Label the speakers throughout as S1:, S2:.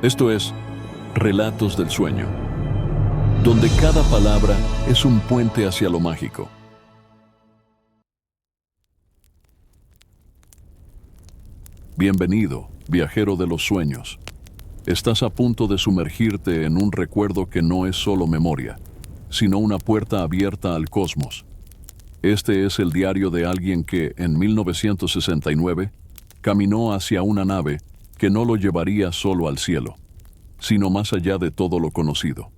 S1: Esto es Relatos del Sueño, donde cada palabra es un puente hacia lo mágico. Bienvenido, viajero de los sueños. Estás a punto de sumergirte en un recuerdo que no es solo memoria, sino una puerta abierta al cosmos. Este es el diario de alguien que, en 1969, caminó hacia una nave que no lo llevaría solo al cielo, sino más allá de todo lo conocido.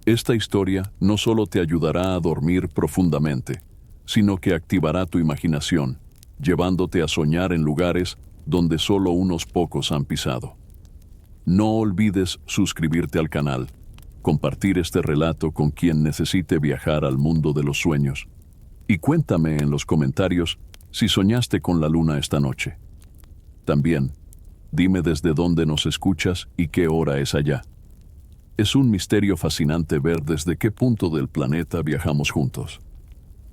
S1: Esta historia no solo te ayudará a dormir profundamente, sino que activará tu imaginación, llevándote a soñar en lugares donde solo unos pocos han pisado. No olvides suscribirte al canal, compartir este relato con quien necesite viajar al mundo de los sueños, y cuéntame en los comentarios si soñaste con la luna esta noche. También, dime desde dónde nos escuchas y qué hora es allá. Es un misterio fascinante ver desde qué punto del planeta viajamos juntos.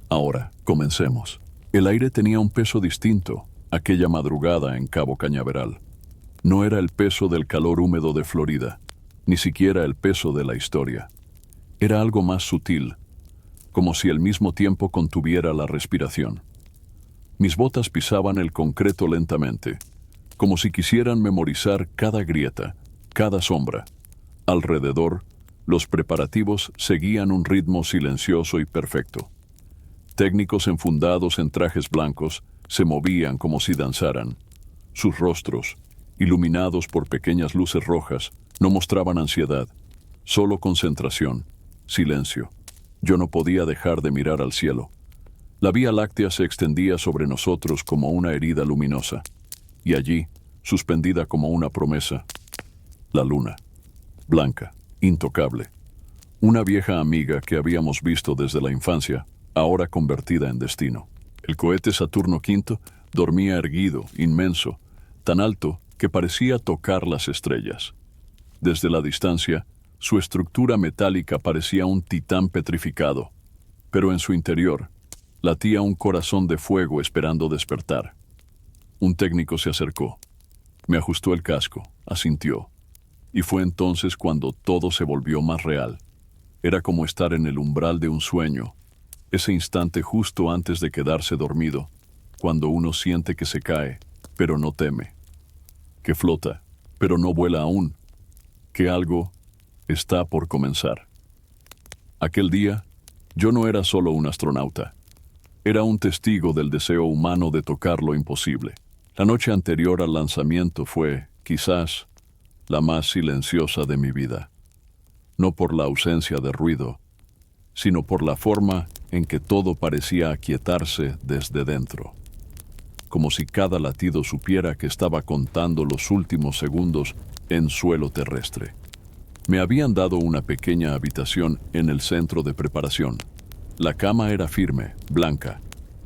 S1: Ahora, comencemos. El aire tenía un peso distinto aquella madrugada en Cabo Cañaveral. No era el peso del calor húmedo de Florida, ni siquiera el peso de la historia. Era algo más sutil, como si al mismo tiempo contuviera la respiración. Mis botas pisaban el concreto lentamente, como si quisieran memorizar cada grieta, cada sombra. Alrededor, los preparativos seguían un ritmo silencioso y perfecto. Técnicos enfundados en trajes blancos se movían como si danzaran. Sus rostros, iluminados por pequeñas luces rojas, no mostraban ansiedad, solo concentración, silencio. Yo no podía dejar de mirar al cielo. La Vía Láctea se extendía sobre nosotros como una herida luminosa, y allí, suspendida como una promesa, la luna, blanca, intocable. Una vieja amiga que habíamos visto desde la infancia, ahora convertida en destino. El cohete Saturno V dormía erguido, inmenso, tan alto que parecía tocar las estrellas. Desde la distancia, su estructura metálica parecía un titán petrificado, pero en su interior latía un corazón de fuego esperando despertar. Un técnico se acercó, me ajustó el casco, asintió, y fue entonces cuando todo se volvió más real. Era como estar en el umbral de un sueño, ese instante justo antes de quedarse dormido, cuando uno siente que se cae, pero no teme, que flota, pero no vuela aún, que algo está por comenzar. Aquel día, yo no era solo un astronauta, era un testigo del deseo humano de tocar lo imposible. La noche anterior al lanzamiento fue, quizás, la más silenciosa de mi vida, no por la ausencia de ruido, sino por la forma en que todo parecía aquietarse desde dentro, como si cada latido supiera que estaba contando los últimos segundos en suelo terrestre. Me habían dado una pequeña habitación en el centro de preparación. La cama era firme, blanca.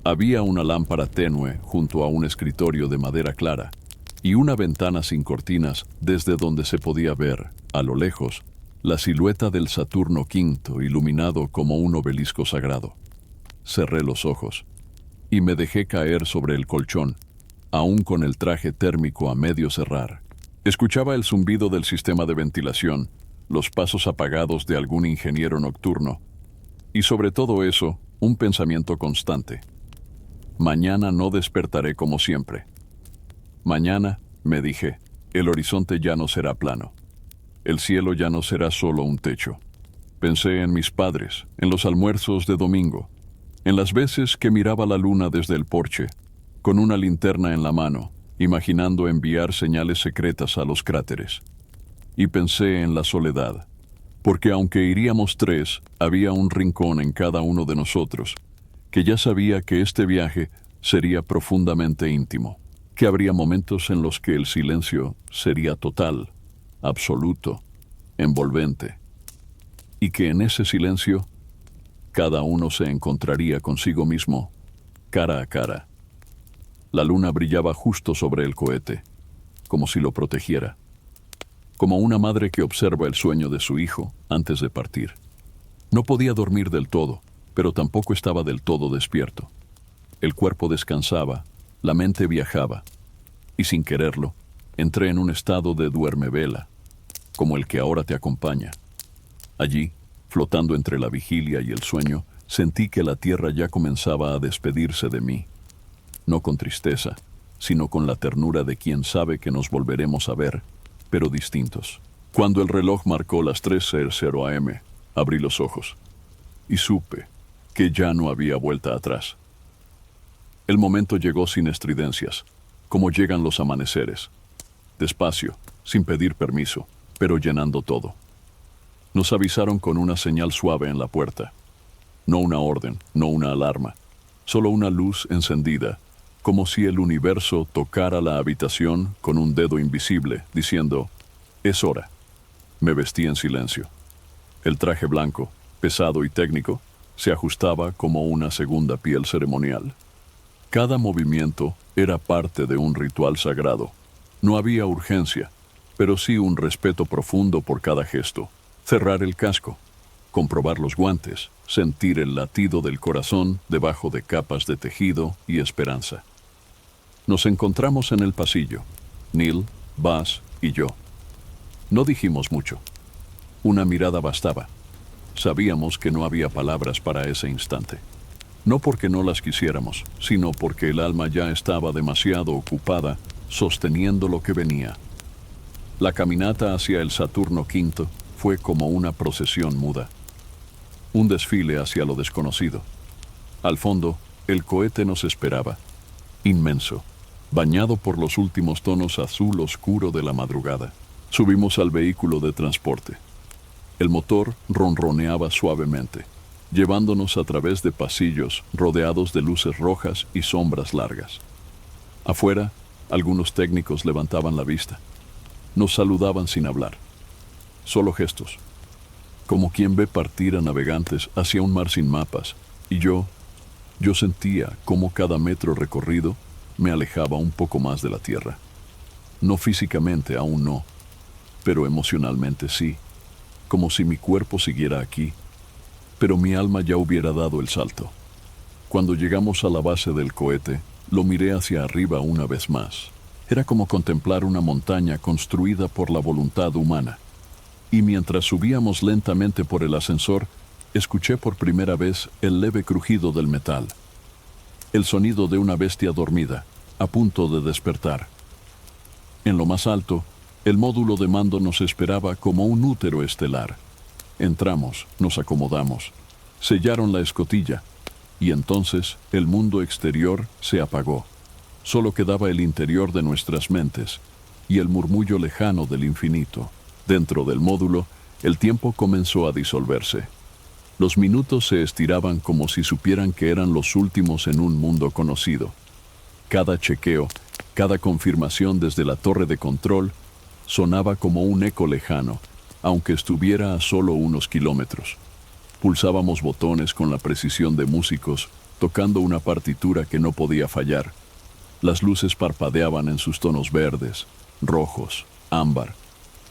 S1: Había una lámpara tenue junto a un escritorio de madera clara y una ventana sin cortinas desde donde se podía ver, a lo lejos, la silueta del Saturno V iluminado como un obelisco sagrado. Cerré los ojos y me dejé caer sobre el colchón, aún con el traje térmico a medio cerrar. Escuchaba el zumbido del sistema de ventilación, los pasos apagados de algún ingeniero nocturno, y sobre todo eso, un pensamiento constante. Mañana no despertaré como siempre. Mañana, me dije, el horizonte ya no será plano. El cielo ya no será solo un techo. Pensé en mis padres, en los almuerzos de domingo, en las veces que miraba la luna desde el porche, con una linterna en la mano, imaginando enviar señales secretas a los cráteres. Y pensé en la soledad, porque aunque iríamos tres, había un rincón en cada uno de nosotros, que ya sabía que este viaje sería profundamente íntimo, que habría momentos en los que el silencio sería total, absoluto, envolvente, y que en ese silencio cada uno se encontraría consigo mismo, cara a cara. La luna brillaba justo sobre el cohete, como si lo protegiera, como una madre que observa el sueño de su hijo antes de partir. No podía dormir del todo, pero tampoco estaba del todo despierto. El cuerpo descansaba, la mente viajaba, y sin quererlo, entré en un estado de duermevela. como el que ahora te acompaña. Allí, flotando entre la vigilia y el sueño, sentí que la tierra ya comenzaba a despedirse de mí, no con tristeza, sino con la ternura de quien sabe que nos volveremos a ver, pero distintos. Cuando el reloj marcó las 3:00 am, abrí los ojos y supe que ya no había vuelta atrás. El momento llegó sin estridencias, como llegan los amaneceres, despacio, sin pedir permiso, pero llenando todo. Nos avisaron con una señal suave en la puerta. No una orden, no una alarma, solo una luz encendida, como si el universo tocara la habitación con un dedo invisible, diciendo, «Es hora». Me vestí en silencio. El traje blanco, pesado y técnico, se ajustaba como una segunda piel ceremonial. Cada movimiento era parte de un ritual sagrado. No había urgencia, pero sí un respeto profundo por cada gesto. Cerrar el casco, comprobar los guantes, sentir el latido del corazón debajo de capas de tejido y esperanza. Nos encontramos en el pasillo, Neil, Buzz y yo. No dijimos mucho. Una mirada bastaba. Sabíamos que no había palabras para ese instante. No porque no las quisiéramos, sino porque el alma ya estaba demasiado ocupada sosteniendo lo que venía. La caminata hacia el Saturno V fue como una procesión muda. Un desfile hacia lo desconocido. Al fondo, el cohete nos esperaba, inmenso, bañado por los últimos tonos azul oscuro de la madrugada. Subimos al vehículo de transporte. El motor ronroneaba suavemente, llevándonos a través de pasillos rodeados de luces rojas y sombras largas. Afuera, algunos técnicos levantaban la vista. Nos saludaban sin hablar. Solo gestos. Como quien ve partir a navegantes hacia un mar sin mapas. Y yo sentía cómo cada metro recorrido me alejaba un poco más de la tierra. No físicamente, aún no, pero emocionalmente sí. Como si mi cuerpo siguiera aquí, pero mi alma ya hubiera dado el salto. Cuando llegamos a la base del cohete, lo miré hacia arriba una vez más. Era como contemplar una montaña construida por la voluntad humana. Y mientras subíamos lentamente por el ascensor, escuché por primera vez el leve crujido del metal. El sonido de una bestia dormida, a punto de despertar. En lo más alto, el módulo de mando nos esperaba como un útero estelar. Entramos, nos acomodamos, sellaron la escotilla, y entonces el mundo exterior se apagó. Solo quedaba el interior de nuestras mentes y el murmullo lejano del infinito. Dentro del módulo, el tiempo comenzó a disolverse. Los minutos se estiraban como si supieran que eran los últimos en un mundo conocido. Cada chequeo, cada confirmación desde la torre de control, sonaba como un eco lejano, aunque estuviera a solo unos kilómetros. Pulsábamos botones con la precisión de músicos, tocando una partitura que no podía fallar. Las luces parpadeaban en sus tonos verdes, rojos, ámbar,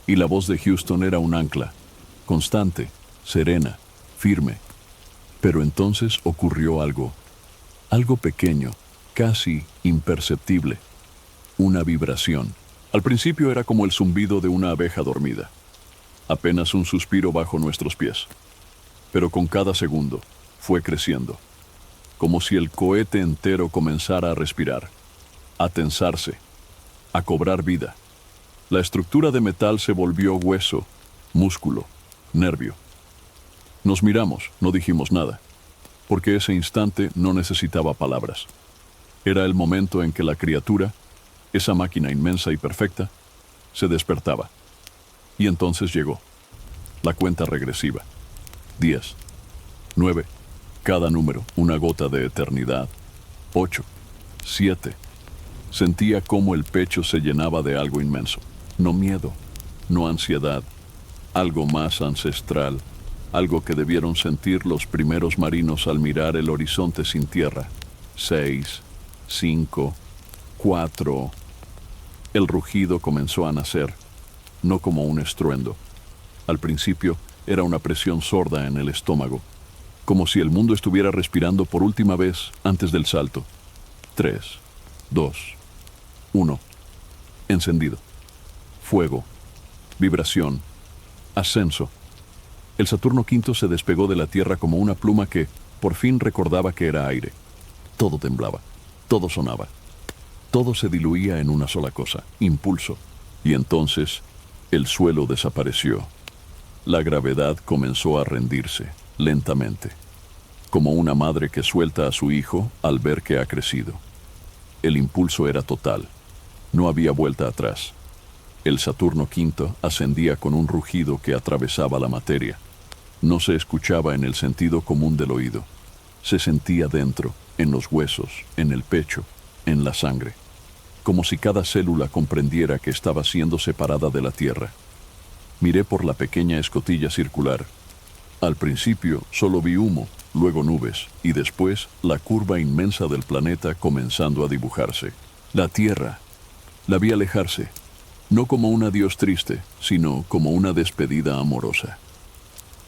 S1: y la voz de Houston era un ancla, constante, serena, firme. Pero entonces ocurrió algo pequeño, casi imperceptible, una vibración. Al principio era como el zumbido de una abeja dormida, apenas un suspiro bajo nuestros pies. Pero con cada segundo fue creciendo, como si el cohete entero comenzara a respirar, a tensarse, a cobrar vida. La estructura de metal se volvió hueso, músculo, nervio. Nos miramos, no dijimos nada, porque ese instante no necesitaba palabras. Era el momento en que la criatura, esa máquina inmensa y perfecta, se despertaba. Y entonces llegó la cuenta regresiva. 10, 9, cada número, una gota de eternidad. 8, 7. Sentía cómo el pecho se llenaba de algo inmenso. No miedo, no ansiedad, algo más ancestral, algo que debieron sentir los primeros marinos al mirar el horizonte sin tierra. 6, 5, 4. El rugido comenzó a nacer, no como un estruendo. Al principio era una presión sorda en el estómago, como si el mundo estuviera respirando por última vez antes del salto. 3, 2, 1. Encendido. Fuego. Vibración. Ascenso. El Saturno V se despegó de la Tierra como una pluma que, por fin, recordaba que era aire. Todo temblaba, todo sonaba, todo se diluía en una sola cosa, impulso. Y entonces, el suelo desapareció. La gravedad comenzó a rendirse, lentamente, como una madre que suelta a su hijo al ver que ha crecido. El impulso era total, no había vuelta atrás. El Saturno V ascendía con un rugido que atravesaba la materia. No se escuchaba en el sentido común del oído. Se sentía dentro, en los huesos, en el pecho, en la sangre. Como si cada célula comprendiera que estaba siendo separada de la Tierra. Miré por la pequeña escotilla circular. Al principio solo vi humo, luego nubes, y después la curva inmensa del planeta comenzando a dibujarse. La Tierra. La vi alejarse. No como un adiós triste, sino como una despedida amorosa.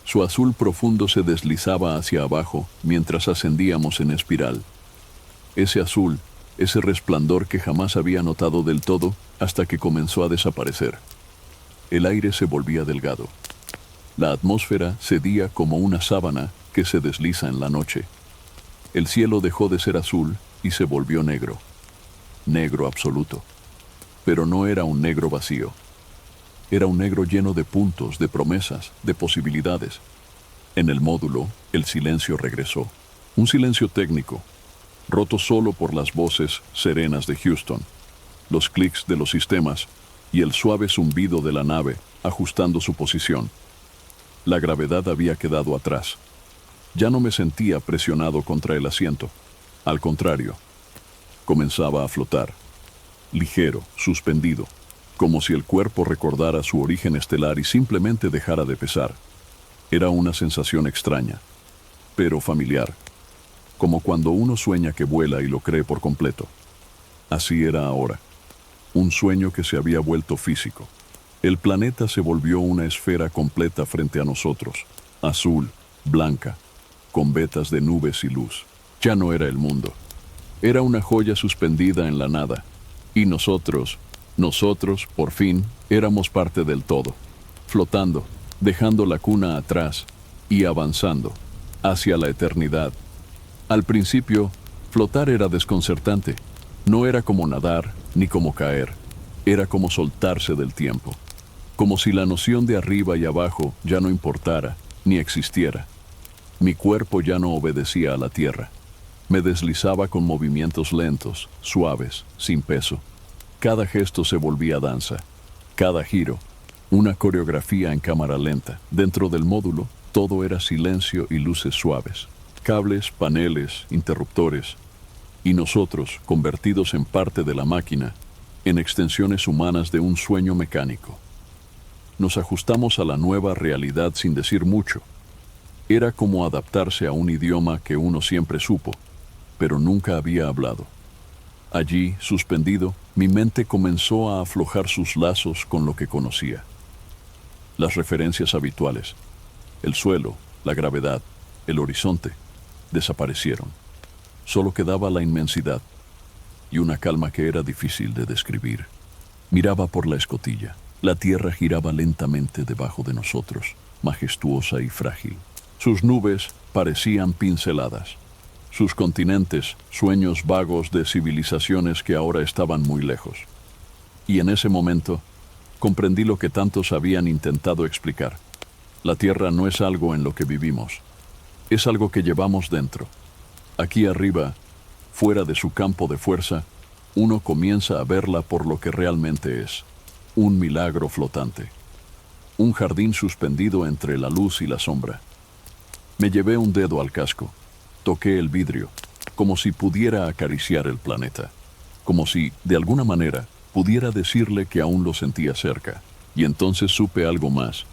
S1: Su azul profundo se deslizaba hacia abajo mientras ascendíamos en espiral. Ese azul, ese resplandor que jamás había notado del todo hasta que comenzó a desaparecer. El aire se volvía delgado. La atmósfera cedía como una sábana que se desliza en la noche. El cielo dejó de ser azul y se volvió negro. Negro absoluto. Pero no era un negro vacío. Era un negro lleno de puntos, de promesas, de posibilidades. En el módulo, el silencio regresó. Un silencio técnico, roto solo por las voces serenas de Houston, los clics de los sistemas y el suave zumbido de la nave ajustando su posición. La gravedad había quedado atrás. Ya no me sentía presionado contra el asiento. Al contrario, comenzaba a flotar. Ligero, suspendido, como si el cuerpo recordara su origen estelar y simplemente dejara de pesar. Era una sensación extraña, pero familiar, como cuando uno sueña que vuela y lo cree por completo. Así era ahora, un sueño que se había vuelto físico. El planeta se volvió una esfera completa frente a nosotros, azul, blanca, con vetas de nubes y luz. Ya no era el mundo, era una joya suspendida en la nada. Y nosotros, por fin, éramos parte del todo, flotando, dejando la cuna atrás y avanzando hacia la eternidad. Al principio, flotar era desconcertante. No era como nadar ni como caer. Era como soltarse del tiempo. Como si la noción de arriba y abajo ya no importara ni existiera. Mi cuerpo ya no obedecía a la tierra. Me deslizaba con movimientos lentos, suaves, sin peso. Cada gesto se volvía danza. Cada giro, una coreografía en cámara lenta. Dentro del módulo, todo era silencio y luces suaves. Cables, paneles, interruptores. Y nosotros, convertidos en parte de la máquina, en extensiones humanas de un sueño mecánico. Nos ajustamos a la nueva realidad sin decir mucho. Era como adaptarse a un idioma que uno siempre supo, pero nunca había hablado. Allí, suspendido, mi mente comenzó a aflojar sus lazos con lo que conocía. Las referencias habituales, el suelo, la gravedad, el horizonte, desaparecieron. Solo quedaba la inmensidad y una calma que era difícil de describir. Miraba por la escotilla. La tierra giraba lentamente debajo de nosotros, majestuosa y frágil. Sus nubes parecían pinceladas. Sus continentes, sueños vagos de civilizaciones que ahora estaban muy lejos. Y en ese momento, comprendí lo que tantos habían intentado explicar. La Tierra no es algo en lo que vivimos, es algo que llevamos dentro. Aquí arriba, fuera de su campo de fuerza, uno comienza a verla por lo que realmente es, un milagro flotante. Un jardín suspendido entre la luz y la sombra. Me llevé un dedo al casco. Toqué el vidrio, como si pudiera acariciar el planeta, como si, de alguna manera, pudiera decirle que aún lo sentía cerca. Y entonces supe algo más.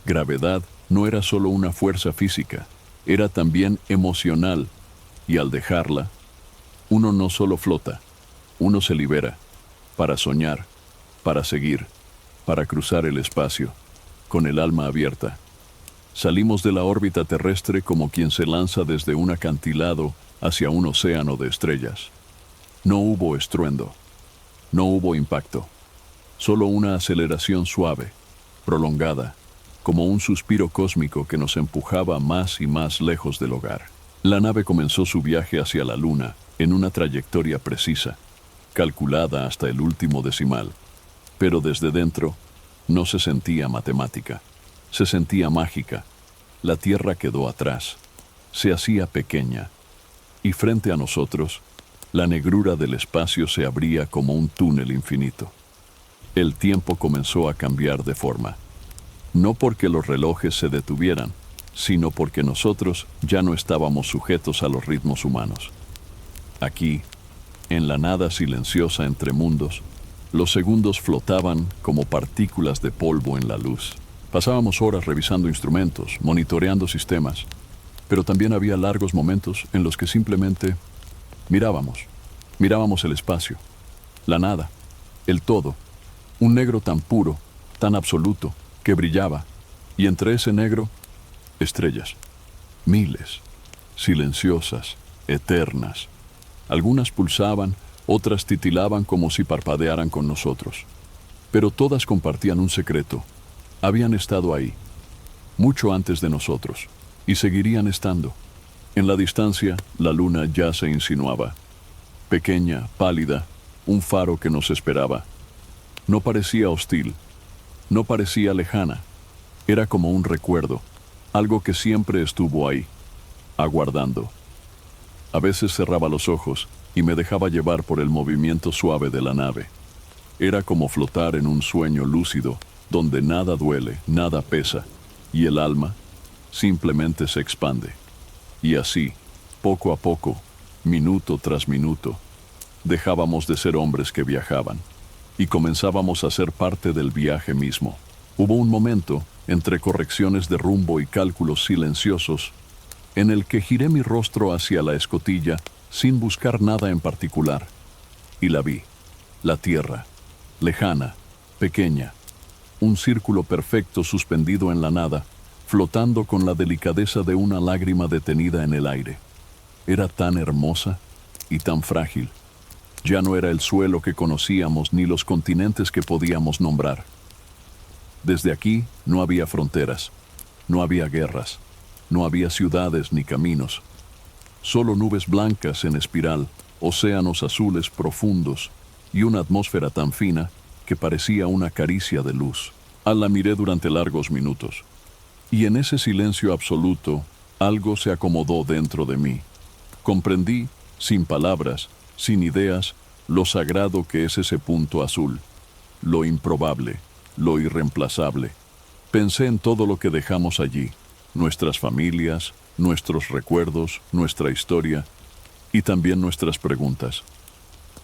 S1: Gravedad no era solo una fuerza física, era también emocional, y al dejarla, uno no solo flota, uno se libera, para soñar, para seguir, para cruzar el espacio, con el alma abierta. Salimos de la órbita terrestre como quien se lanza desde un acantilado hacia un océano de estrellas. No hubo estruendo, no hubo impacto, solo una aceleración suave, prolongada, como un suspiro cósmico que nos empujaba más y más lejos del hogar. La nave comenzó su viaje hacia la Luna en una trayectoria precisa, calculada hasta el último decimal, pero desde dentro no se sentía matemática, se sentía mágica. La Tierra quedó atrás, se hacía pequeña, y frente a nosotros, la negrura del espacio se abría como un túnel infinito. El tiempo comenzó a cambiar de forma, no porque los relojes se detuvieran, sino porque nosotros ya no estábamos sujetos a los ritmos humanos. Aquí, en la nada silenciosa entre mundos, los segundos flotaban como partículas de polvo en la luz. Pasábamos horas revisando instrumentos, monitoreando sistemas, pero también había largos momentos en los que simplemente mirábamos el espacio, la nada, el todo, un negro tan puro, tan absoluto, que brillaba, y entre ese negro, estrellas, miles, silenciosas, eternas. Algunas pulsaban, otras titilaban como si parpadearan con nosotros. Pero todas compartían un secreto. Habían estado ahí, mucho antes de nosotros, y seguirían estando. En la distancia, la luna ya se insinuaba. Pequeña, pálida, un faro que nos esperaba. No parecía hostil, no parecía lejana. Era como un recuerdo, algo que siempre estuvo ahí, aguardando. A veces cerraba los ojos y me dejaba llevar por el movimiento suave de la nave. Era como flotar en un sueño lúcido, donde nada duele, nada pesa, y el alma simplemente se expande. Y así, poco a poco, minuto tras minuto, dejábamos de ser hombres que viajaban, y comenzábamos a ser parte del viaje mismo. Hubo un momento, entre correcciones de rumbo y cálculos silenciosos, en el que giré mi rostro hacia la escotilla sin buscar nada en particular, y la vi, la Tierra, lejana, pequeña, un círculo perfecto suspendido en la nada, flotando con la delicadeza de una lágrima detenida en el aire. Era tan hermosa y tan frágil. Ya no era el suelo que conocíamos ni los continentes que podíamos nombrar. Desde aquí no había fronteras, no había guerras, no había ciudades ni caminos. Solo nubes blancas en espiral, océanos azules profundos y una atmósfera tan fina que parecía una caricia de luz. La miré durante largos minutos, y en ese silencio absoluto algo se acomodó dentro de mí. Comprendí, sin palabras, sin ideas, lo sagrado que es ese punto azul, lo improbable, lo irreemplazable. Pensé en todo lo que dejamos allí, nuestras familias, nuestros recuerdos, nuestra historia y también nuestras preguntas.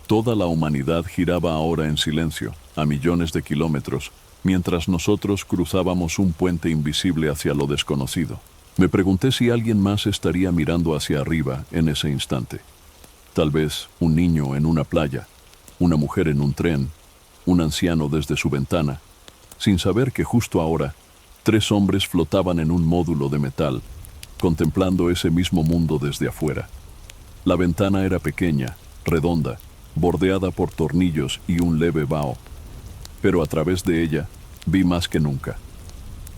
S1: Toda la humanidad giraba ahora en silencio, a millones de kilómetros, mientras nosotros cruzábamos un puente invisible hacia lo desconocido. Me pregunté si alguien más estaría mirando hacia arriba en ese instante. Tal vez un niño en una playa, una mujer en un tren, un anciano desde su ventana, sin saber que justo ahora 3 hombres flotaban en un módulo de metal, contemplando ese mismo mundo desde afuera. La ventana era pequeña, redonda, bordeada por tornillos y un leve vaho, pero a través de ella vi más que nunca.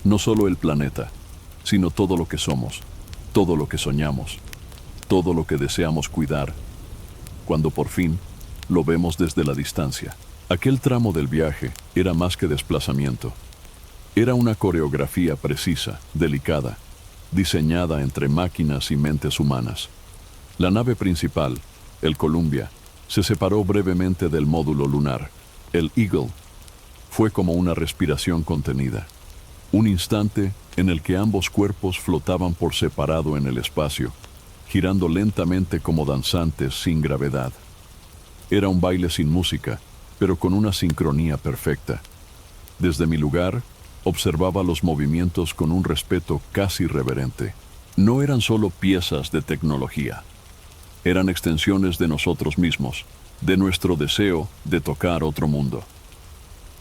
S1: No solo el planeta, sino todo lo que somos, todo lo que soñamos, todo lo que deseamos cuidar, cuando por fin lo vemos desde la distancia. Aquel tramo del viaje era más que desplazamiento. Era una coreografía precisa, delicada, diseñada entre máquinas y mentes humanas. La nave principal, el Columbia, se separó brevemente del módulo lunar, el Eagle. Fue como una respiración contenida. Un instante en el que ambos cuerpos flotaban por separado en el espacio, girando lentamente como danzantes sin gravedad. Era un baile sin música, pero con una sincronía perfecta. Desde mi lugar, observaba los movimientos con un respeto casi reverente. No eran solo piezas de tecnología. Eran extensiones de nosotros mismos, de nuestro deseo de tocar otro mundo.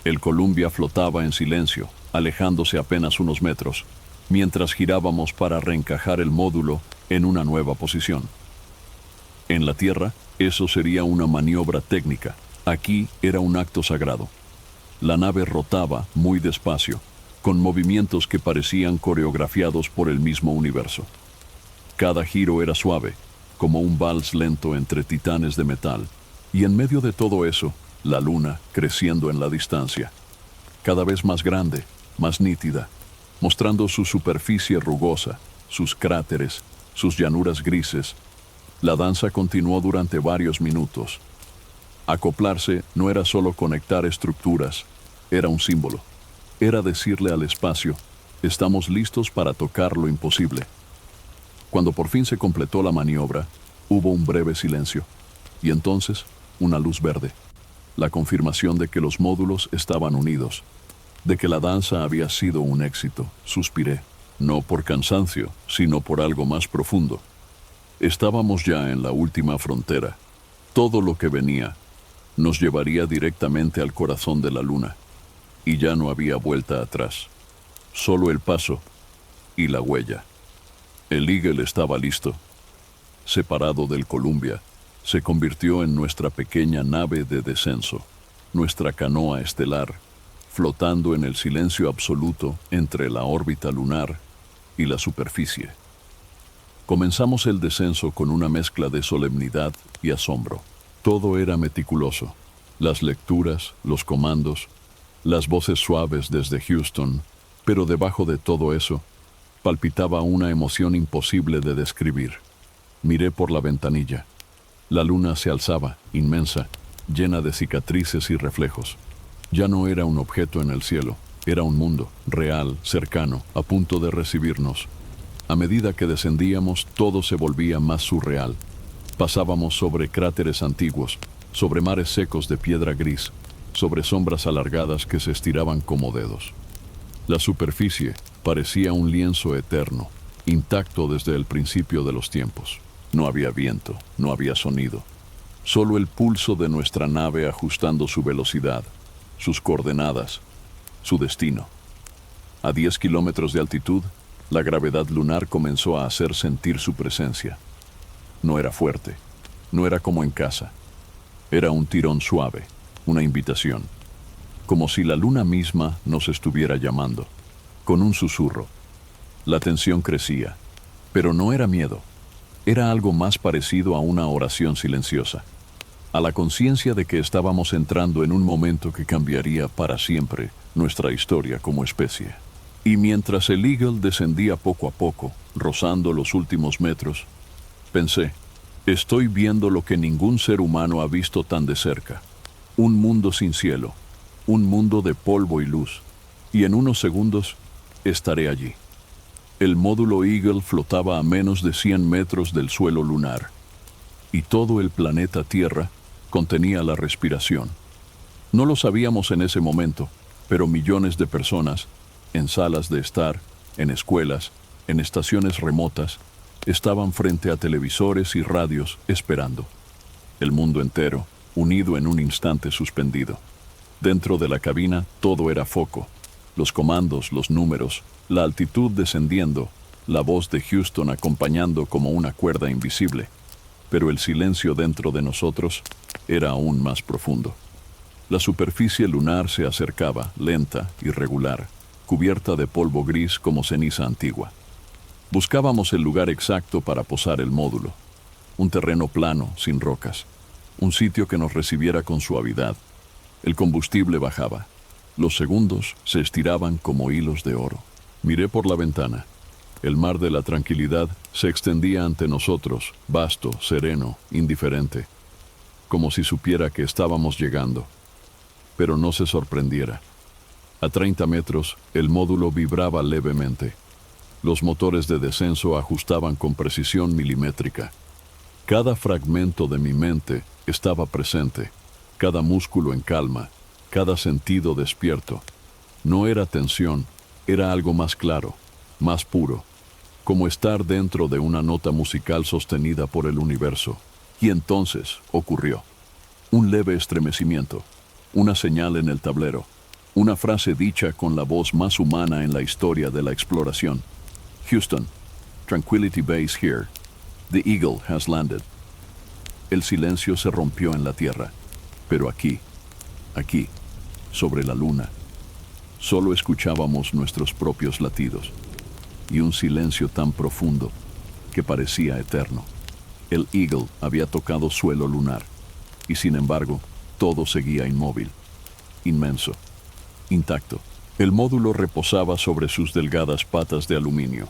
S1: El Columbia flotaba en silencio, alejándose apenas unos metros, mientras girábamos para reencajar el módulo en una nueva posición. En la Tierra, eso sería una maniobra técnica. Aquí era un acto sagrado. La nave rotaba muy despacio, con movimientos que parecían coreografiados por el mismo universo. Cada giro era suave, como un vals lento entre titanes de metal, y en medio de todo eso, la luna creciendo en la distancia, cada vez más grande, más nítida, mostrando su superficie rugosa, sus cráteres, sus llanuras grises. La danza continuó durante varios minutos. Acoplarse no era solo conectar estructuras, era un símbolo. Era decirle al espacio, estamos listos para tocar lo imposible. Cuando por fin se completó la maniobra, hubo un breve silencio, y entonces una luz verde, la confirmación de que los módulos estaban unidos, de que la danza había sido un éxito. Suspiré, no por cansancio, sino por algo más profundo. Estábamos ya en la última frontera. Todo lo que venía nos llevaría directamente al corazón de la luna, y ya no había vuelta atrás, solo el paso y la huella. El Eagle estaba listo. Separado del Columbia, se convirtió en nuestra pequeña nave de descenso, nuestra canoa estelar, flotando en el silencio absoluto entre la órbita lunar y la superficie. Comenzamos el descenso con una mezcla de solemnidad y asombro. Todo era meticuloso. Las lecturas, los comandos, las voces suaves desde Houston, pero debajo de todo eso, palpitaba una emoción imposible de describir. Miré por la ventanilla. La luna se alzaba, inmensa, llena de cicatrices y reflejos. Ya no era un objeto en el cielo, era un mundo, real, cercano, a punto de recibirnos. A medida que descendíamos, todo se volvía más surreal. Pasábamos sobre cráteres antiguos, sobre mares secos de piedra gris, sobre sombras alargadas que se estiraban como dedos. La superficie parecía un lienzo eterno, intacto desde el principio de los tiempos. No había viento, no había sonido. Solo el pulso de nuestra nave ajustando su velocidad, sus coordenadas, su destino. A 10 kilómetros de altitud, la gravedad lunar comenzó a hacer sentir su presencia. No era fuerte, no era como en casa. Era un tirón suave, una invitación. Como si la luna misma nos estuviera llamando, con un susurro. La tensión crecía, pero no era miedo. Era algo más parecido a una oración silenciosa, a la conciencia de que estábamos entrando en un momento que cambiaría para siempre nuestra historia como especie. Y mientras el Eagle descendía poco a poco, rozando los últimos metros, pensé, estoy viendo lo que ningún ser humano ha visto tan de cerca. Un mundo sin cielo, un mundo de polvo y luz, y en unos segundos estaré allí. El módulo Eagle flotaba a menos de 100 metros del suelo lunar, y todo el planeta Tierra contenía la respiración. No lo sabíamos en ese momento, pero millones de personas, en salas de estar, en escuelas, en estaciones remotas, estaban frente a televisores y radios esperando. El mundo entero, unido en un instante suspendido. Dentro de la cabina todo era foco. Los comandos, los números, la altitud descendiendo, la voz de Houston acompañando como una cuerda invisible. Pero el silencio dentro de nosotros era aún más profundo. La superficie lunar se acercaba, lenta, irregular, cubierta de polvo gris como ceniza antigua. Buscábamos el lugar exacto para posar el módulo. Un terreno plano, sin rocas. Un sitio que nos recibiera con suavidad. El combustible bajaba. Los segundos se estiraban como hilos de oro. Miré por la ventana. El mar de la tranquilidad se extendía ante nosotros, vasto, sereno, indiferente, como si supiera que estábamos llegando. Pero no se sorprendiera. A 30 metros, el módulo vibraba levemente. Los motores de descenso ajustaban con precisión milimétrica. Cada fragmento de mi mente estaba presente, cada músculo en calma, cada sentido despierto. No era tensión, era algo más claro, más puro, como estar dentro de una nota musical sostenida por el universo. Y entonces ocurrió. Un leve estremecimiento, una señal en el tablero, una frase dicha con la voz más humana en la historia de la exploración. Houston, Tranquility Base here. The Eagle has landed. El silencio se rompió en la tierra, pero aquí, sobre la luna, Solo escuchábamos nuestros propios latidos y un silencio tan profundo que parecía eterno. El Eagle había tocado suelo lunar y sin embargo todo seguía inmóvil, inmenso, intacto. El módulo reposaba sobre sus delgadas patas de aluminio,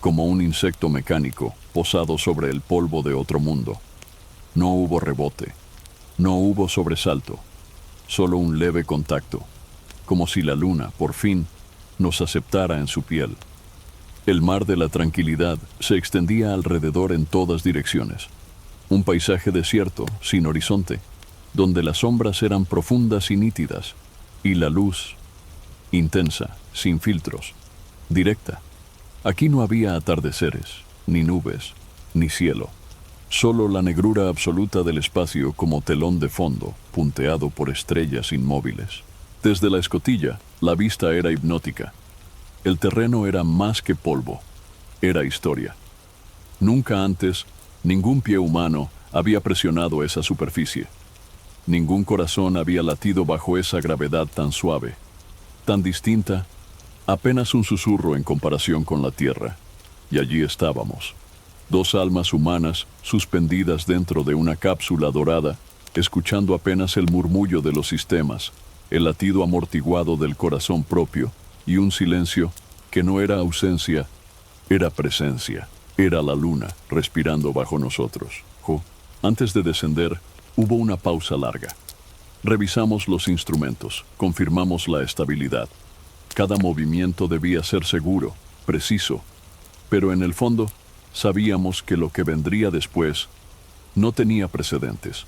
S1: como un insecto mecánico posado sobre el polvo de otro mundo. No hubo rebote, no hubo sobresalto, solo un leve contacto, como si la luna, por fin, nos aceptara en su piel. El mar de la tranquilidad se extendía alrededor en todas direcciones. Un paisaje desierto, sin horizonte, donde las sombras eran profundas y nítidas, y la luz, intensa, sin filtros, directa. Aquí no había atardeceres, ni nubes, ni cielo. Solo la negrura absoluta del espacio como telón de fondo, punteado por estrellas inmóviles. Desde la escotilla, la vista era hipnótica. El terreno era más que polvo, era historia. Nunca antes, ningún pie humano había presionado esa superficie. Ningún corazón había latido bajo esa gravedad tan suave, tan distinta, apenas un susurro en comparación con la tierra. Y allí estábamos, dos almas humanas suspendidas dentro de una cápsula dorada, escuchando apenas el murmullo de los sistemas, el latido amortiguado del corazón propio y un silencio que no era ausencia, era presencia. Era la luna respirando bajo nosotros. Antes de descender, hubo una pausa larga. Revisamos los instrumentos, confirmamos la estabilidad. Cada movimiento debía ser seguro, preciso, pero en el fondo sabíamos que lo que vendría después no tenía precedentes.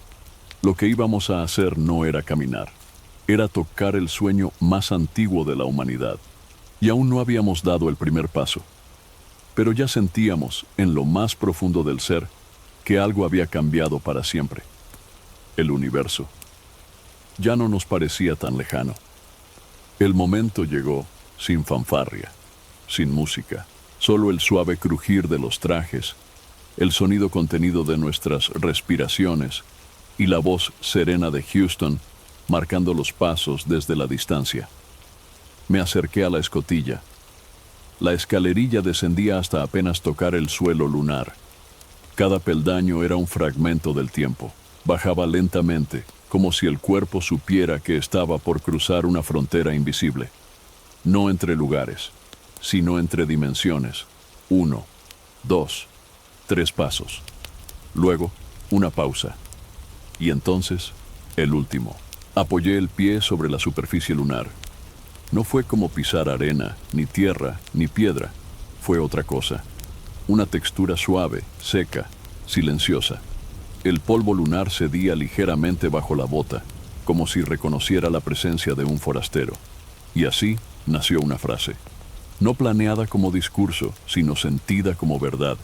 S1: Lo que íbamos a hacer no era caminar, era tocar el sueño más antiguo de la humanidad. Y aún no habíamos dado el primer paso. Pero ya sentíamos, en lo más profundo del ser, que algo había cambiado para siempre. El universo. Ya no nos parecía tan lejano. El momento llegó sin fanfarria, sin música, solo el suave crujir de los trajes, el sonido contenido de nuestras respiraciones y la voz serena de Houston marcando los pasos desde la distancia. Me acerqué a la escotilla. La escalerilla descendía hasta apenas tocar el suelo lunar. Cada peldaño era un fragmento del tiempo. Bajaba lentamente, como si el cuerpo supiera que estaba por cruzar una frontera invisible. No entre lugares, sino entre dimensiones. 1, 2, 3 pasos. Luego, una pausa. Y entonces, el último. Apoyé el pie sobre la superficie lunar. No fue como pisar arena, ni tierra, ni piedra. Fue otra cosa. Una textura suave, seca, silenciosa. El polvo lunar cedía ligeramente bajo la bota, como si reconociera la presencia de un forastero. Y así nació una frase. No planeada como discurso, sino sentida como verdad.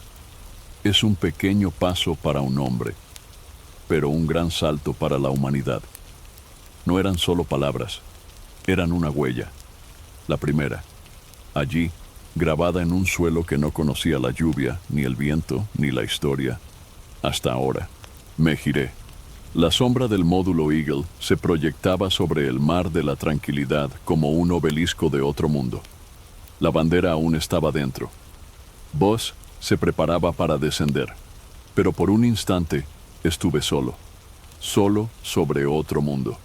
S1: Es un pequeño paso para un hombre, pero un gran salto para la humanidad. No eran solo palabras, eran una huella. La primera, allí, grabada en un suelo que no conocía la lluvia, ni el viento, ni la historia. Hasta ahora. Me giré. La sombra del módulo Eagle se proyectaba sobre el mar de la tranquilidad como un obelisco de otro mundo. La bandera aún estaba dentro. Buzz se preparaba para descender, pero por un instante estuve solo, solo sobre otro mundo.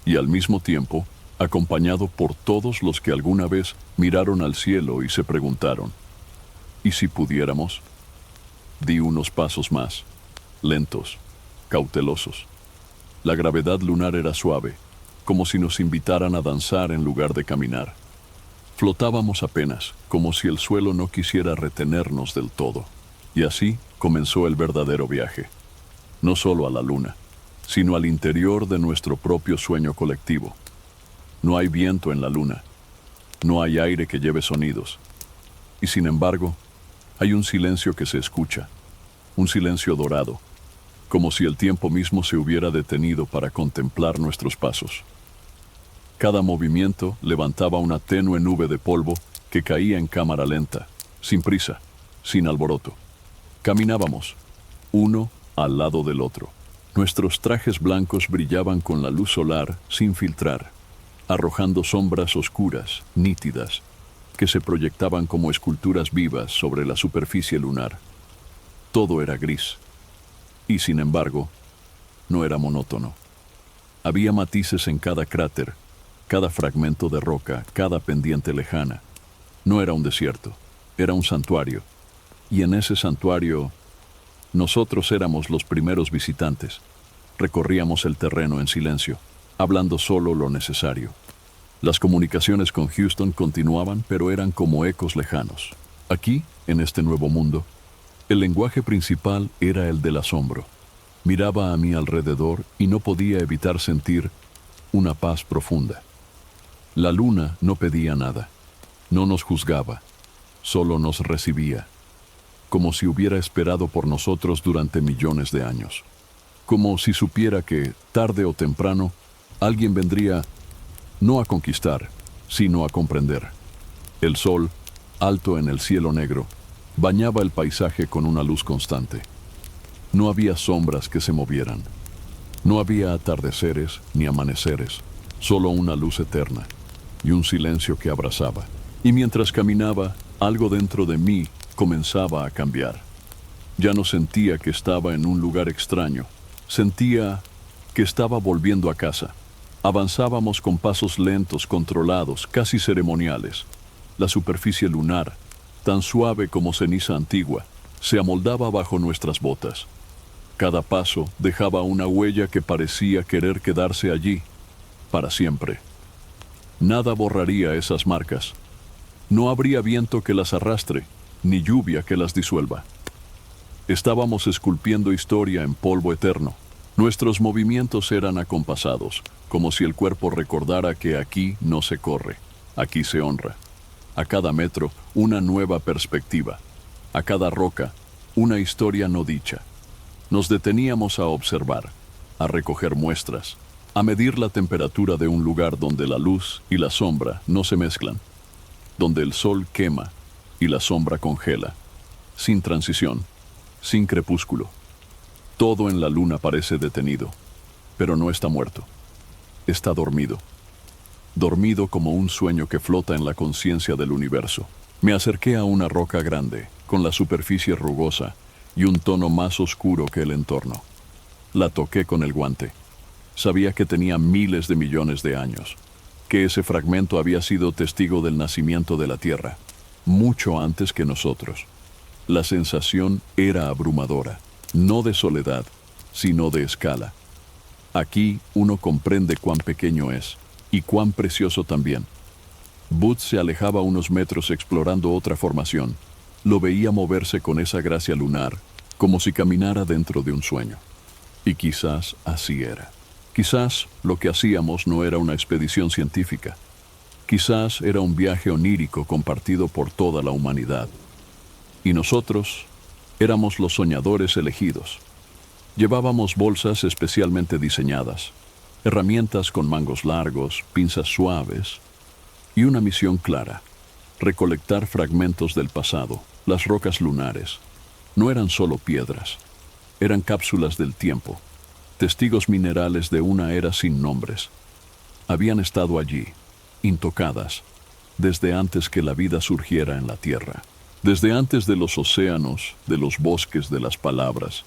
S1: Y al mismo tiempo, acompañado por todos los que alguna vez miraron al cielo y se preguntaron, ¿y si pudiéramos? Di unos pasos más, lentos, cautelosos. La gravedad lunar era suave, como si nos invitaran a danzar en lugar de caminar. Flotábamos apenas, como si el suelo no quisiera retenernos del todo. Y así comenzó el verdadero viaje. No solo a la luna, sino al interior de nuestro propio sueño colectivo. No hay viento en la luna, no hay aire que lleve sonidos. Y sin embargo, hay un silencio que se escucha, un silencio dorado, como si el tiempo mismo se hubiera detenido para contemplar nuestros pasos. Cada movimiento levantaba una tenue nube de polvo que caía en cámara lenta, sin prisa, sin alboroto. Caminábamos, uno al lado del otro. Nuestros trajes blancos brillaban con la luz solar sin filtrar. arrojando sombras oscuras, nítidas, que se proyectaban como esculturas vivas sobre la superficie lunar. Todo era gris, y sin embargo, no era monótono. Había matices en cada cráter, cada fragmento de roca, cada pendiente lejana. No era un desierto, era un santuario. Y en ese santuario, nosotros éramos los primeros visitantes. Recorríamos el terreno en silencio, hablando solo lo necesario. Las comunicaciones con Houston continuaban, pero eran como ecos lejanos. Aquí, en este nuevo mundo, el lenguaje principal era el del asombro. Miraba a mi alrededor y no podía evitar sentir una paz profunda. La luna no pedía nada, no nos juzgaba, solo nos recibía, como si hubiera esperado por nosotros durante millones de años. Como si supiera que, tarde o temprano, alguien vendría no a conquistar, sino a comprender. El sol, alto en el cielo negro, bañaba el paisaje con una luz constante. No había sombras que se movieran. No había atardeceres ni amaneceres, solo una luz eterna y un silencio que abrazaba. Y mientras caminaba, algo dentro de mí comenzaba a cambiar. Ya no sentía que estaba en un lugar extraño. Sentía que estaba volviendo a casa. Avanzábamos con pasos lentos, controlados, casi ceremoniales. La superficie lunar, tan suave como ceniza antigua, se amoldaba bajo nuestras botas. Cada paso dejaba una huella que parecía querer quedarse allí, para siempre. Nada borraría esas marcas. No habría viento que las arrastre, ni lluvia que las disuelva. Estábamos esculpiendo historia en polvo eterno. Nuestros movimientos eran acompasados, como si el cuerpo recordara que aquí no se corre, aquí se honra. A cada metro, una nueva perspectiva. A cada roca, una historia no dicha. Nos deteníamos a observar, a recoger muestras, a medir la temperatura de un lugar donde la luz y la sombra no se mezclan, donde el sol quema y la sombra congela, sin transición, sin crepúsculo. Todo en la luna parece detenido, pero no está muerto. Está dormido. Dormido como un sueño que flota en la conciencia del universo. Me acerqué a una roca grande, con la superficie rugosa y un tono más oscuro que el entorno. La toqué con el guante. Sabía que tenía miles de millones de años, que ese fragmento había sido testigo del nacimiento de la Tierra, mucho antes que nosotros. La sensación era abrumadora, no de soledad, sino de escala. Aquí uno comprende cuán pequeño es, y cuán precioso también. Booth se alejaba unos metros explorando otra formación. Lo veía moverse con esa gracia lunar, como si caminara dentro de un sueño. Y quizás así era. Quizás lo que hacíamos no era una expedición científica. Quizás era un viaje onírico compartido por toda la humanidad. Y nosotros éramos los soñadores elegidos. Llevábamos bolsas especialmente diseñadas, herramientas con mangos largos, pinzas suaves, y una misión clara: recolectar fragmentos del pasado. Las rocas lunares no eran solo piedras, eran cápsulas del tiempo, testigos minerales de una era sin nombres. Habían estado allí, intocadas, desde antes que la vida surgiera en la Tierra, desde antes de los océanos, de los bosques, de las palabras.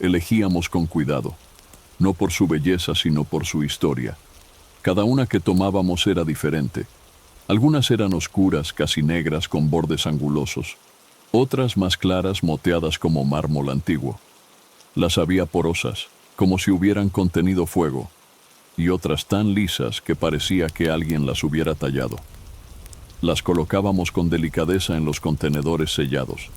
S1: Elegíamos con cuidado, no por su belleza, sino por su historia. Cada una que tomábamos era diferente. Algunas eran oscuras, casi negras, con bordes angulosos. Otras más claras, moteadas como mármol antiguo. Las había porosas, como si hubieran contenido fuego, y otras tan lisas que parecía que alguien las hubiera tallado. Las colocábamos con delicadeza en los contenedores sellados.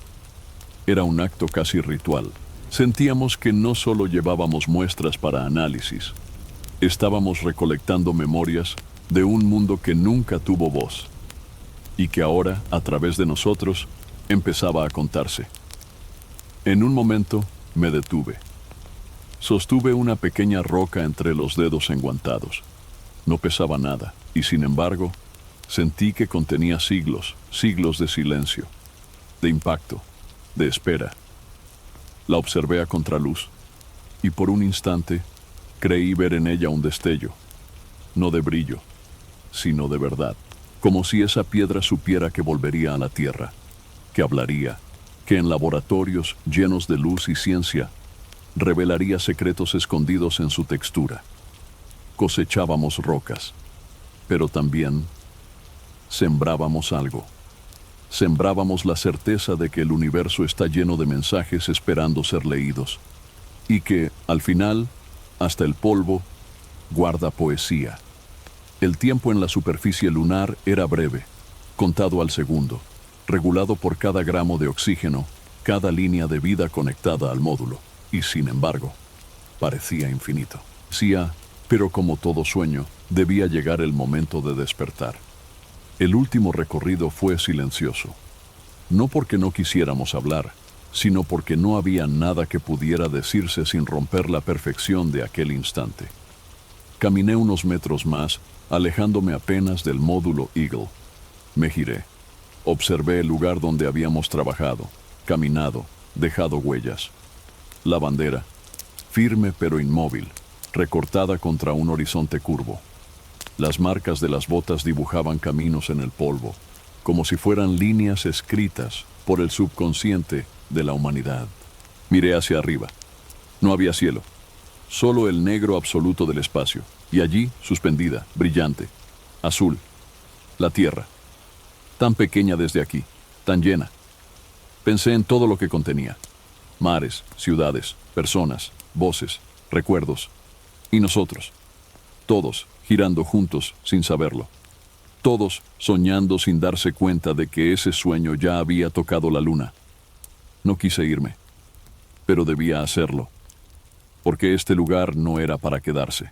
S1: Era un acto casi ritual. Sentíamos que no solo llevábamos muestras para análisis, estábamos recolectando memorias de un mundo que nunca tuvo voz, y que ahora, a través de nosotros, empezaba a contarse. En un momento, me detuve. Sostuve una pequeña roca entre los dedos enguantados. No pesaba nada, y sin embargo, sentí que contenía siglos, siglos de silencio, de impacto, de espera. La observé a contraluz, y por un instante creí ver en ella un destello, no de brillo, sino de verdad, como si esa piedra supiera que volvería a la Tierra, que hablaría, que en laboratorios llenos de luz y ciencia revelaría secretos escondidos en su textura. Cosechábamos rocas, pero también sembrábamos algo. Sembrábamos la certeza de que el universo está lleno de mensajes esperando ser leídos, y que, al final, hasta el polvo guarda poesía. El tiempo en la superficie lunar era breve, contado al segundo, regulado por cada gramo de oxígeno, cada línea de vida conectada al módulo, y sin embargo, parecía infinito. Decía, pero como todo sueño, debía llegar el momento de despertar. El último recorrido fue silencioso, no porque no quisiéramos hablar, sino porque no había nada que pudiera decirse sin romper la perfección de aquel instante. Caminé unos metros más, alejándome apenas del módulo Eagle. Me giré. Observé el lugar donde habíamos trabajado, caminado, dejado huellas. La bandera, firme pero inmóvil, recortada contra un horizonte curvo. Las marcas de las botas dibujaban caminos en el polvo, como si fueran líneas escritas por el subconsciente de la humanidad. Miré hacia arriba. No había cielo, solo el negro absoluto del espacio, y allí, suspendida, brillante, azul, la Tierra, tan pequeña desde aquí, tan llena. Pensé en todo lo que contenía: mares, ciudades, personas, voces, recuerdos, y nosotros, todos girando juntos sin saberlo, todos soñando sin darse cuenta de que ese sueño ya había tocado la luna. No quise irme, pero debía hacerlo, porque este lugar no era para quedarse,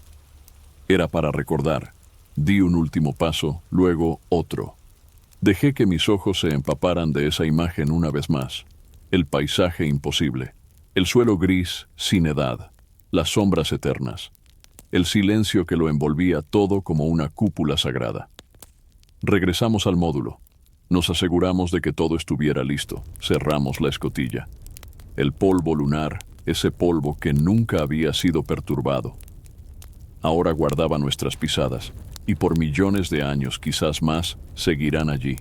S1: era para recordar. Di un último paso, luego otro. Dejé que mis ojos se empaparan de esa imagen una vez más. El paisaje imposible, el suelo gris sin edad, las sombras eternas, el silencio que lo envolvía todo como una cúpula sagrada. Regresamos al módulo. Nos aseguramos de que todo estuviera listo. Cerramos la escotilla. El polvo lunar, ese polvo que nunca había sido perturbado, ahora guardaba nuestras pisadas, y por millones de años, quizás más, seguirán allí,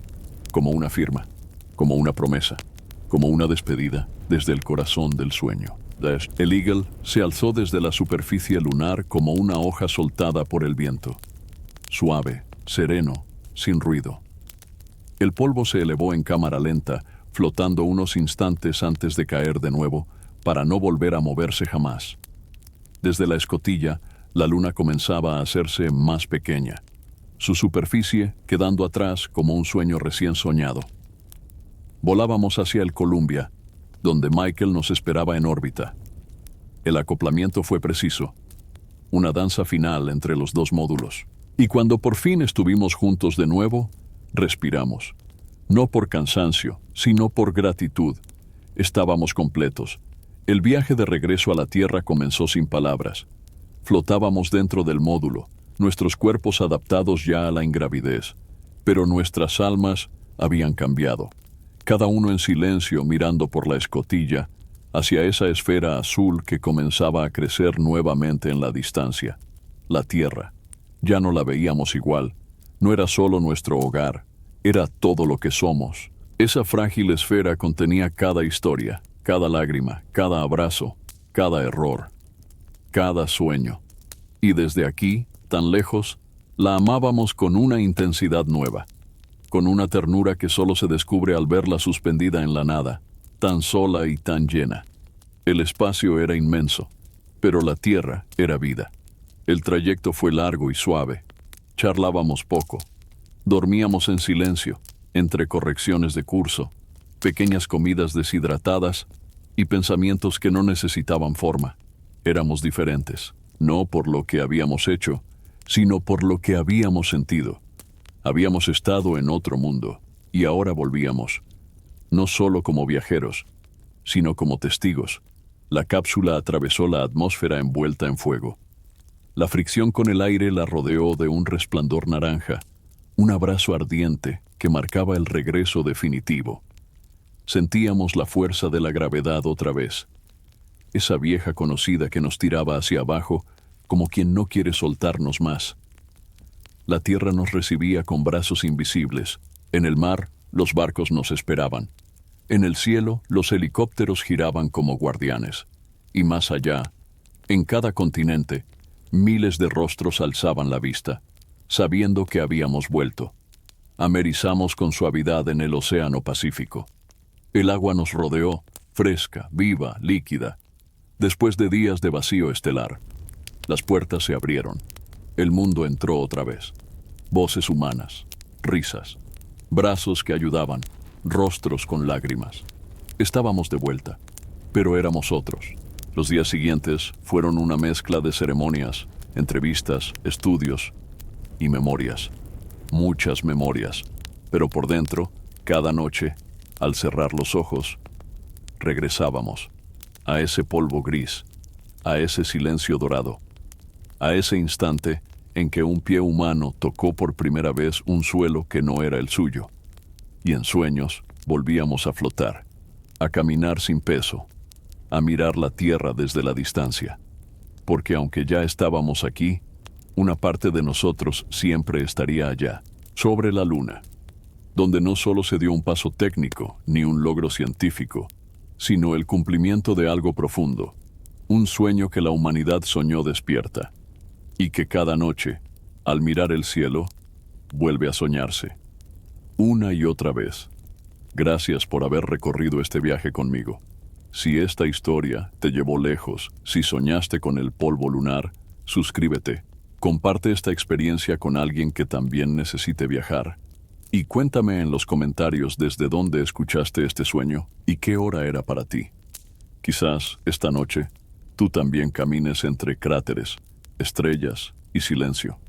S1: como una firma, como una promesa, como una despedida desde el corazón del sueño. El Eagle se alzó desde la superficie lunar como una hoja soltada por el viento, suave, sereno, sin ruido. El polvo se elevó en cámara lenta, flotando unos instantes antes de caer de nuevo, para no volver a moverse jamás. Desde la escotilla, la luna comenzaba a hacerse más pequeña, su superficie quedando atrás como un sueño recién soñado. Volábamos hacia el Columbia, donde Michael nos esperaba en órbita. El acoplamiento fue preciso, una danza final entre los dos módulos. Y cuando por fin estuvimos juntos de nuevo, respiramos. No por cansancio, sino por gratitud. Estábamos completos. El viaje de regreso a la Tierra comenzó sin palabras. Flotábamos dentro del módulo, nuestros cuerpos adaptados ya a la ingravidez, pero nuestras almas habían cambiado. Cada uno en silencio mirando por la escotilla hacia esa esfera azul que comenzaba a crecer nuevamente en la distancia. La Tierra. Ya no la veíamos igual. No era solo nuestro hogar, era todo lo que somos. Esa frágil esfera contenía cada historia, cada lágrima, cada abrazo, cada error, cada sueño. Y desde aquí, tan lejos, la amábamos con una intensidad nueva, con una ternura que solo se descubre al verla suspendida en la nada, tan sola y tan llena. El espacio era inmenso, pero la Tierra era vida. El trayecto fue largo y suave. Charlábamos poco. Dormíamos en silencio, entre correcciones de curso, pequeñas comidas deshidratadas y pensamientos que no necesitaban forma. Éramos diferentes, no por lo que habíamos hecho, sino por lo que habíamos sentido. Habíamos estado en otro mundo, y ahora volvíamos, no solo como viajeros, sino como testigos. La cápsula atravesó la atmósfera envuelta en fuego. La fricción con el aire la rodeó de un resplandor naranja, un abrazo ardiente que marcaba el regreso definitivo. Sentíamos la fuerza de la gravedad otra vez, esa vieja conocida que nos tiraba hacia abajo como quien no quiere soltarnos más. La tierra nos recibía con brazos invisibles. En el mar, los barcos nos esperaban. En el cielo, los helicópteros giraban como guardianes. Y más allá, en cada continente, miles de rostros alzaban la vista, sabiendo que habíamos vuelto. Amerizamos con suavidad en el océano Pacífico. El agua nos rodeó, fresca, viva, líquida. Después de días de vacío estelar, las puertas se abrieron. El mundo entró otra vez. Voces humanas, risas, brazos que ayudaban, rostros con lágrimas. Estábamos de vuelta, pero éramos otros. Los días siguientes fueron una mezcla de ceremonias, entrevistas, estudios y memorias. Muchas memorias, pero por dentro, cada noche, al cerrar los ojos, regresábamos a ese polvo gris, a ese silencio dorado, a ese instante en que un pie humano tocó por primera vez un suelo que no era el suyo. Y en sueños volvíamos a flotar, a caminar sin peso, a mirar la tierra desde la distancia. Porque aunque ya estábamos aquí, una parte de nosotros siempre estaría allá, sobre la luna, donde no solo se dio un paso técnico ni un logro científico, sino el cumplimiento de algo profundo, un sueño que la humanidad soñó despierta, y que cada noche, al mirar el cielo, vuelve a soñarse, una y otra vez. Gracias por haber recorrido este viaje conmigo. Si esta historia te llevó lejos, si soñaste con el polvo lunar, suscríbete, comparte esta experiencia con alguien que también necesite viajar. Y cuéntame en los comentarios desde dónde escuchaste este sueño y qué hora era para ti. Quizás esta noche tú también camines entre cráteres, estrellas y silencio.